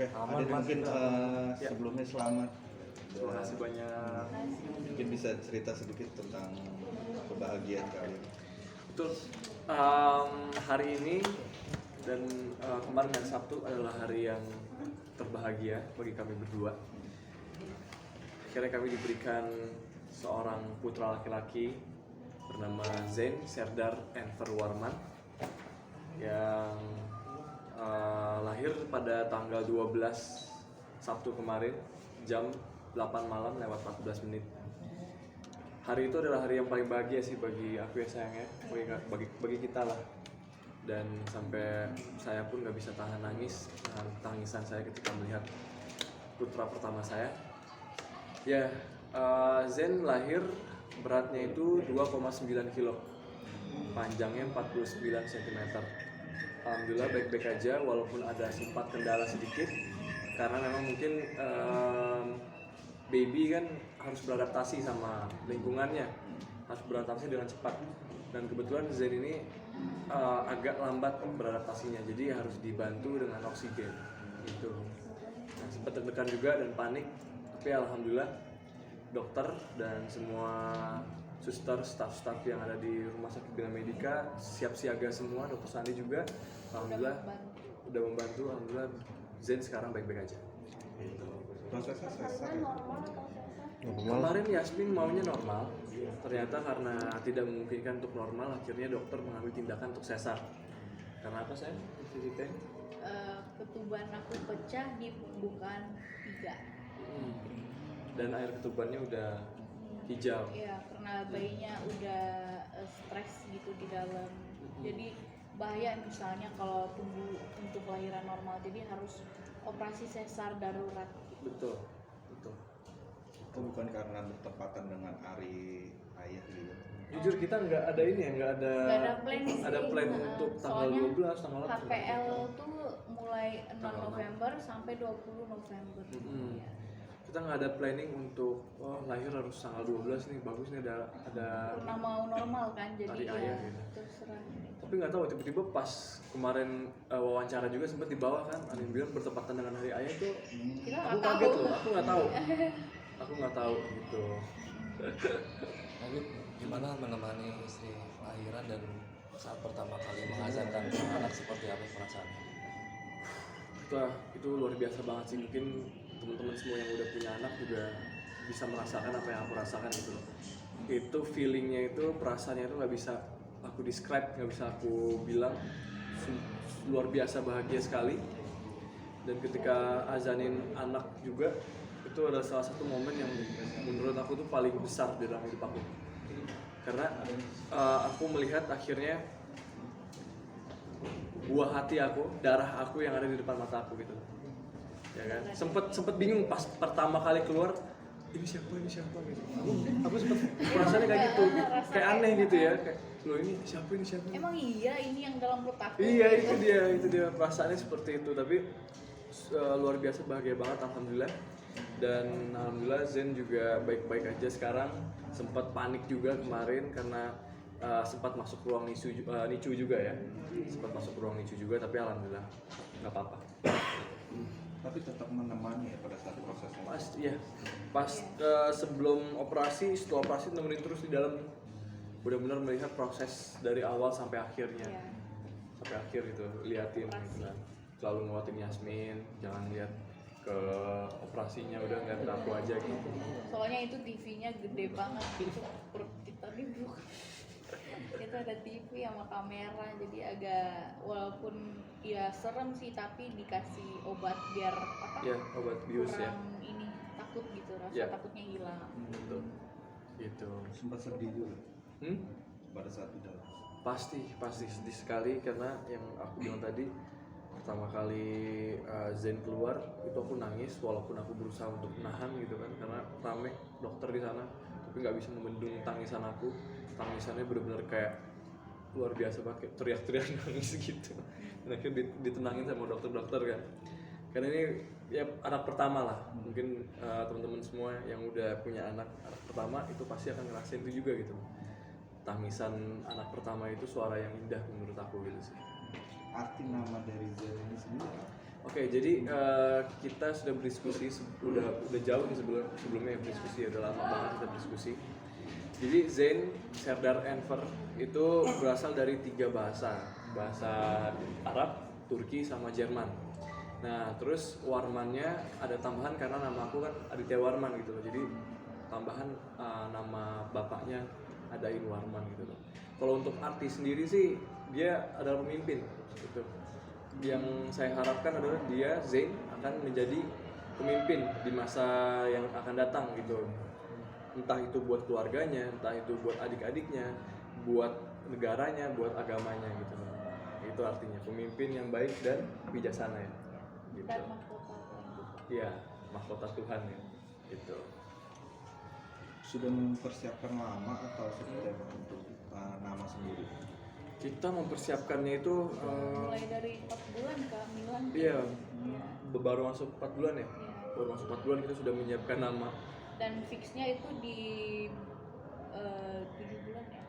Oke, Aman, Adit mungkin ya. sebelumnya selamat. Terima kasih banyak. Mungkin bisa cerita sedikit tentang kebahagiaan kalian. Betul. Hari ini dan kemarin dan Sabtu adalah hari yang terbahagia bagi kami berdua. Akhirnya kami diberikan seorang putra laki-laki bernama Zain Serdar Enver Warman yang lahir pada tanggal 12 Sabtu kemarin jam 8 malam lewat 14 menit. Hari itu adalah hari yang paling bahagia sih bagi aku ya sayangnya, bagi kita lah. Dan sampai saya pun gak bisa tahan nangis, tangisan saya ketika melihat putra pertama saya. Ya, Zen lahir beratnya itu 2,9 kilo, panjangnya 49 cm. Alhamdulillah baik-baik aja walaupun ada sempat kendala sedikit karena memang mungkin baby kan harus beradaptasi sama lingkungannya, harus beradaptasi dengan cepat. Dan kebetulan Zen ini agak lambat beradaptasinya, jadi harus dibantu dengan oksigen gitu. Nah, sempat deg-degan juga dan panik, tapi alhamdulillah dokter dan semua suster, staff yang ada di Rumah Sakit Bina Medika siap siaga semua, dokter Sandi juga alhamdulillah udah membantu. Alhamdulillah Zen sekarang baik-baik aja gitu. Prosesnya sesar. Kemarin Yasmin maunya normal, ternyata karena tidak memungkinkan untuk normal, akhirnya dokter mengambil tindakan untuk sesar. Karena apa saya? Ketuban aku pecah di pembukaan 3. Dan air ketubannya udah hijau. Ya, karena bayinya udah stres gitu di dalam. Jadi bahaya misalnya kalau tunggu untuk lahiran normal, jadi harus operasi sesar darurat. Betul. Itu bukan karena bertepatan dengan hari ayah gitu. Jujur kita nggak ada ini ya, nggak ada plan sih. plan untuk tanggal Soalnya 12, tanggal 8. HPL tuh mulai 6 Tanggal 6. November sampai 20 November. Ya. Kita nggak ada planning untuk lahir harus tanggal 12 nih, bagus nih ada Pernah mau normal kan, jadi hari ya ayah gitu. terserah. Tapi nggak tahu tiba-tiba pas kemarin wawancara juga sempat di bawah kan ada yang bilang bertepatan dengan hari ayah tuh. Kita Aku nggak kaget tahu. loh, aku nggak tahu gitu. Tapi gimana menemani istri lahiran dan saat pertama kali mengazankan anak seperti apa perasaannya? Itu luar biasa banget sih. Mungkin teman-teman semua yang udah punya anak juga bisa merasakan apa yang aku rasakan gitu loh. Itu feelingnya itu, perasaannya itu nggak bisa aku describe, nggak bisa aku bilang. Luar biasa bahagia sekali. Dan ketika azanin anak juga, itu adalah salah satu momen yang menurut aku tuh paling besar di dalam hidup aku. Karena aku melihat akhirnya buah hati aku, darah aku yang ada di depan mata aku gitu. Ya kan? Sempet bingung pas pertama kali keluar, ini siapa gitu. Aku sempet perasaannya kayak gitu, kayak aneh gitu ya. Kayak, loh ini siapa? Emang iya ini yang dalam perut aku. Iya itu dia perasaannya seperti itu. Tapi luar biasa bahagia banget alhamdulillah. Dan alhamdulillah Zen juga baik-baik aja sekarang. Sempat panik juga kemarin karena sempat masuk ruang NICU juga ya. Sempat masuk ruang NICU juga, tapi alhamdulillah nggak apa-apa. Tapi tetap menemani ya pada saat prosesnya. Pas sebelum operasi, setelah operasi nemenin terus di dalam. Benar-benar melihat proses dari awal sampai akhirnya. Iya. Sampai akhir gitu, liatin gitu kan. Selalu nguatin Yasmin, jangan lihat ke operasinya, udah ngeliat ke aku aja gitu. Soalnya itu TV-nya gede banget gitu, perut kita dibuka. Kita ada TV sama kamera, jadi agak walaupun ya serem sih, tapi dikasih obat biar apa? Ya, obat bius ya. Kurang ini takut gitu, rasa Ya. takutnya hilang. Betul. Gitu. Sempat sedih juga pada saat itu. Pasti sedih sekali karena yang aku bilang tadi, pertama kali Zen keluar itu aku nangis walaupun aku berusaha untuk menahan gitu kan, karena rame dokter di sana, tapi nggak bisa membendung tangisan aku. Tangisannya benar-benar kayak luar biasa banget, kayak teriak-teriak nangis gitu. Dan akhirnya ditenangin sama dokter-dokter kan, karena ini ya anak pertama lah. Mungkin teman-teman semua yang udah punya anak pertama itu pasti akan ngerasain itu juga gitu. Tangisan anak pertama itu suara yang indah menurut aku gitu sih. Arti nama dari Zen ini sendiri apa? Oke, jadi kita sudah berdiskusi udah jauh nih sebelumnya berdiskusi, udah lama banget kita berdiskusi. Jadi Zain, Serdar, Enver itu berasal dari 3 bahasa Arab, Turki, sama Jerman. Nah, terus Warmannya ada tambahan karena nama aku kan Aditya Warman gitu loh. Jadi tambahan nama bapaknya adain Warman gitu loh. Kalau untuk arti sendiri sih dia adalah pemimpin gitu. Yang saya harapkan adalah dia Zain akan menjadi pemimpin di masa yang akan datang gitu. Entah itu buat keluarganya, entah itu buat adik-adiknya, buat negaranya, buat agamanya gitu. Itu artinya pemimpin yang baik dan bijaksana ya. Gitu. Dan mahkota Tuhan juga. Iya, mahkota Tuhan ya. Gitu. Sudah mempersiapkan lama atau seperti apa untuk nama sendiri? Kita mempersiapkannya itu Mulai dari 4 bulan kehamilan. iya, Iya. baru masuk 4 bulan ya. Iya. Baru masuk 4 bulan kita sudah menyiapkan nama. Dan fixnya itu di 7 bulan ya.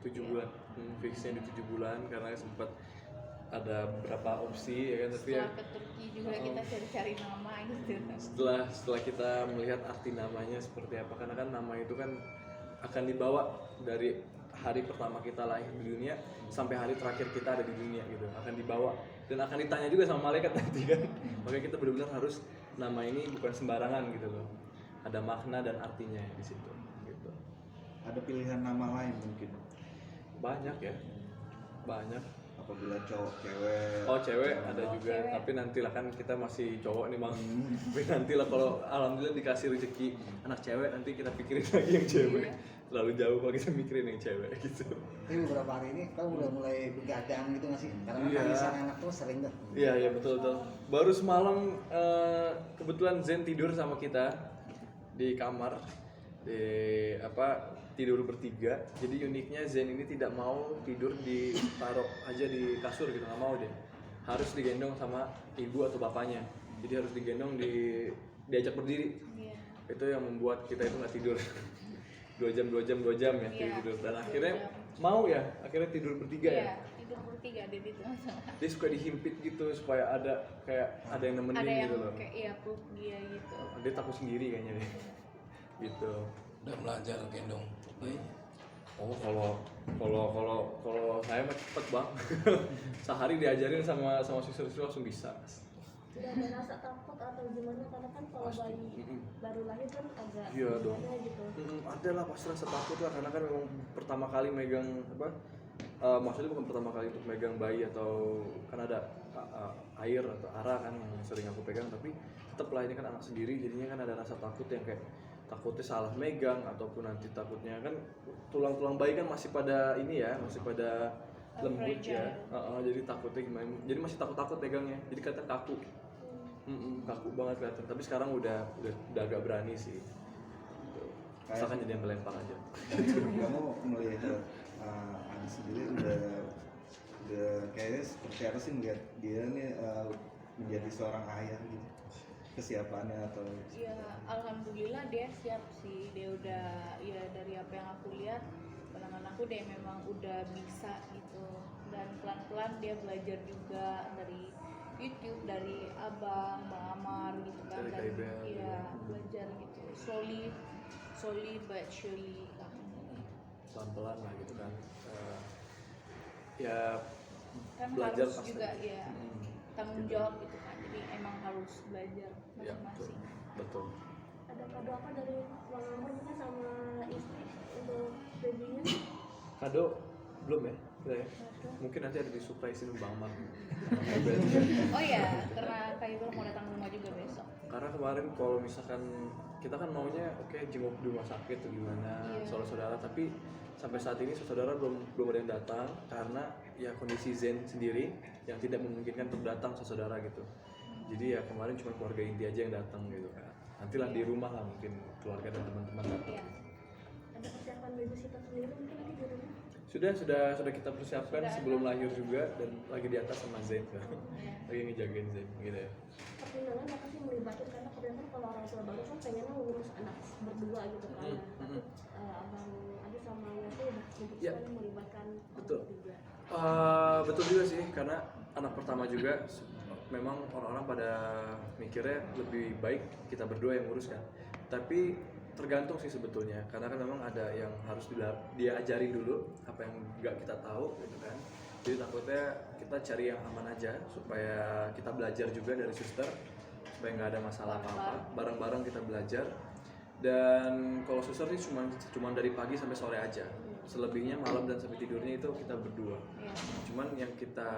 7 bulan. Fixnya di 7 bulan karena sempat ada beberapa opsi ya kan, tapi ya Setelah ke Turki juga kita cari-cari nama gitu. setelah kita melihat arti namanya seperti apa, karena kan nama itu kan akan dibawa dari hari pertama kita lahir di dunia sampai hari terakhir kita ada di dunia gitu, akan dibawa dan akan ditanya juga sama malaikat nanti kan. Makanya kita benar-benar harus nama ini bukan sembarangan gitu loh, ada makna dan artinya di situ gitu. Ada pilihan nama lain mungkin Banyak ya, banyak. apabila cowok cewek. Oh cewek ada Oh, juga, cewek. tapi nantilah kan kita masih cowok nih bang. Tapi nantilah kalau alhamdulillah dikasih rezeki anak cewek, nanti kita pikirin lagi yang cewek. Iya. Terlalu jauh kalau kita mikirin yang cewek gitu. Tapi beberapa hari ini kan udah mulai begadang gitu nggak sih? Karena Iya. tangisan anak tuh sering tuh. Iya iya betul betul. Baru semalam kebetulan Zen tidur sama kita di kamar, tidur bertiga. Jadi uniknya Zen ini tidak mau tidur ditaruh aja di kasur gitu, nggak mau dia. Harus digendong sama ibu atau bapaknya. Jadi harus digendong diajak berdiri. Iya. Itu yang membuat kita itu nggak tidur. 2 jam ya Iya, tidur. Dan 2 akhirnya jam. mau ya, akhirnya tidur bertiga ya. Iya, tidur bertiga dia di tengah-tengah. Dia suka dihimpit gitu supaya ada yang nemenin Ada yang gitu loh. kayak iya peluk dia gitu. Dia takut sendiri kayaknya deh. Gitu. Udah belajar gendong bayi. Oh kalau saya mah cepet bang. Sehari diajarin sama siswa-siswa langsung bisa. Tidak ada rasa takut atau gimana, karena kan kalau Pasti. bayi baru lahir kan agak Iya dong. gimana gitu. Ada lah pasti rasa takut lah, karena kan memang pertama kali megang maksudnya bukan pertama kali untuk megang bayi, atau kan ada air atau ara kan yang sering aku pegang, tapi tetap lah ini kan anak sendiri, jadinya kan ada rasa takut yang kayak takutnya salah megang, ataupun nanti takutnya kan tulang-tulang bayi kan masih pada ini ya, masih pada lembut ya. Jadi takutnya gimana, jadi masih takut-takut pegangnya, jadi kelihatan kaku. Kaku banget kelihatan, tapi sekarang udah agak berani sih. Misalkan jadi yang melempar aja. Kamu melihat Andi sendiri udah kayaknya seperti apa sih melihat dia nih menjadi seorang ayah gitu, kesiapannya atau Ya alhamdulillah dia siap sih, dia udah ya dari apa yang aku lihat pandangan aku dia memang udah bisa gitu, dan pelan-pelan dia belajar juga dari YouTube, dari abang, Bang Amar gitu kan, Dari dan Kaibel, ya belajar gitu slowly but surely lah. Pelan-pelan lah gitu kan. Ya Kan belajar harus pasti. juga ya tanggung Gitu. jawab gitu kan, jadi emang harus belajar Ya betul. masing-masing. Betul. Ada kado apa dari Bang Amar mungkin sama istri untuk babynya? Kado belum ya? Kita ya? Kado. Mungkin nanti ada di surprisein Bang Mar. Oh ya, karena Kak Ibu mau datang ke rumah juga besok. Karena kemarin kalau misalkan kita kan maunya oke jenguk di rumah sakit atau gimana, Iya. saudara-saudara, tapi sampai saat ini saudara belum ada yang datang karena ya kondisi Zen sendiri yang tidak memungkinkan untuk datang saudara gitu. Jadi ya kemarin cuma keluarga inti aja yang datang gitu kan. Nantilah di rumah lah mungkin keluarga dan teman-teman datang. Iya. Ada persiapan babysitter sendiri mungkin nanti di rumah? Sudah kita persiapkan Sudah sebelum ada. lahir juga, dan lagi di atas sama Zen kan. Iya. Lagi ngejagain Zen gitu ya. Pertimbangan apa sih melibatkan, karena kebanyakan kalau orang tua baru kan pengennya ngurus anak berdua gitu kan. Tapi abang Adi sama Yati udah Ya. memutuskan melibatkan orang Betul. ketiga. Betul juga sih, karena anak pertama juga memang orang-orang pada mikirnya lebih baik kita berdua yang ngurus kan. Tapi tergantung sih sebetulnya, karena kan memang ada yang harus dia ajarin dulu apa yang nggak kita tahu gitu kan. Jadi takutnya kita cari yang aman aja supaya kita belajar juga dari suster, supaya nggak ada masalah apa-apa, bareng-bareng kita belajar. Dan kalau suster sih cuma dari pagi sampai sore aja, selebihnya malam dan sampai tidurnya itu kita berdua. Iya. Cuman yang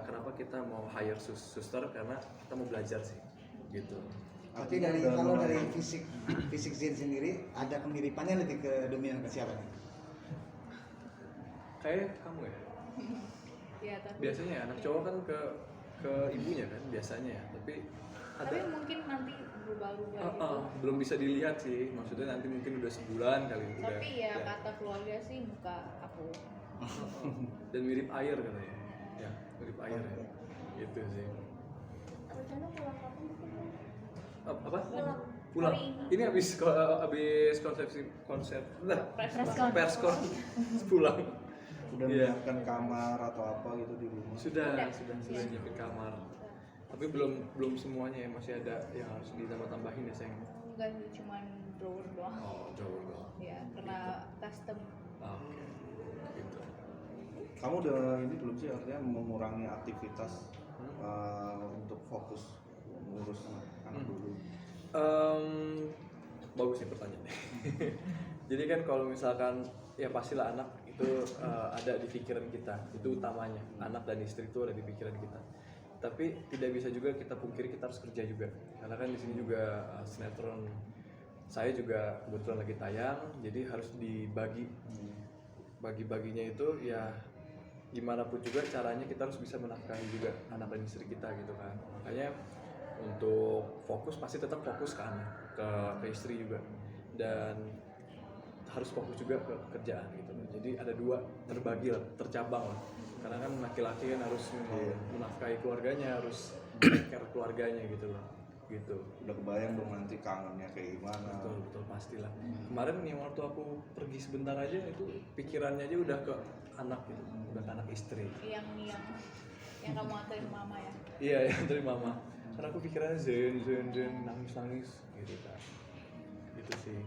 kenapa kita mau hire suster, karena kita mau belajar sih gitu. Tapi kalau dari fisik Zen sendiri ada kemiripannya lebih ke dominan ke siapa nih? Kayak kamu ya, Ya, tapi biasanya ya, anak cowok kan ke ibunya kan biasanya ya, tapi tapi ada mungkin nanti berubah-ubah gitu. belum bisa dilihat sih, maksudnya nanti mungkin udah sebulan kali udah. Tapi ya kata keluarga sih muka aku. Dan mirip air katanya ya, mirip air ya gitu sih. Rencana pulang kapan mungkin? Apa Pulang. pulang Hari ini habis konsep Press pers pulang. Udah Iya. menyiapkan kamar atau apa gitu di rumah? sudah Iya. nyiapin kamar, tapi belum semuanya ya, masih ada yang harus ditambah-tambahin ya sayang. Enggak sih, cuman drawer doang. Oh jauh dong. Ya, karena custom. Oke gitu. Kamu udah ini belum sih, artinya mengurangi aktivitas untuk fokus ngurus anak dulu? Bagus nih pertanyaannya. Jadi kan kalau misalkan ya pastilah anak itu ada di pikiran kita, itu utamanya, anak dan istri itu ada di pikiran kita. Tapi tidak bisa juga kita pungkiri kita harus kerja juga, karena kan di sini juga sinetron saya juga kebetulan lagi tayang, jadi harus dibagi. Bagi-baginya itu ya gimana pun juga caranya kita harus bisa menafkahi juga anak dan istri kita gitu kan. Makanya untuk fokus pasti tetap fokus ke anak, ke istri juga, dan harus fokus juga ke kerjaan gitu. Jadi ada dua, terbagi lah, tercabang lah. Karena kan laki-laki kan harus menafkahi keluarganya, harus care keluarganya gitu loh. Gitu. Udah kebayang dong nanti kangennya kayak gimana? Betul pastilah. Kemarin yang waktu aku pergi sebentar aja itu pikirannya aja udah ke anak gitu, udah ke anak istri. Yang kamu anterin mama ya. Iya, yang dari mama. Karena aku pikirannya zen, nangis gitu kan. Gitu sih.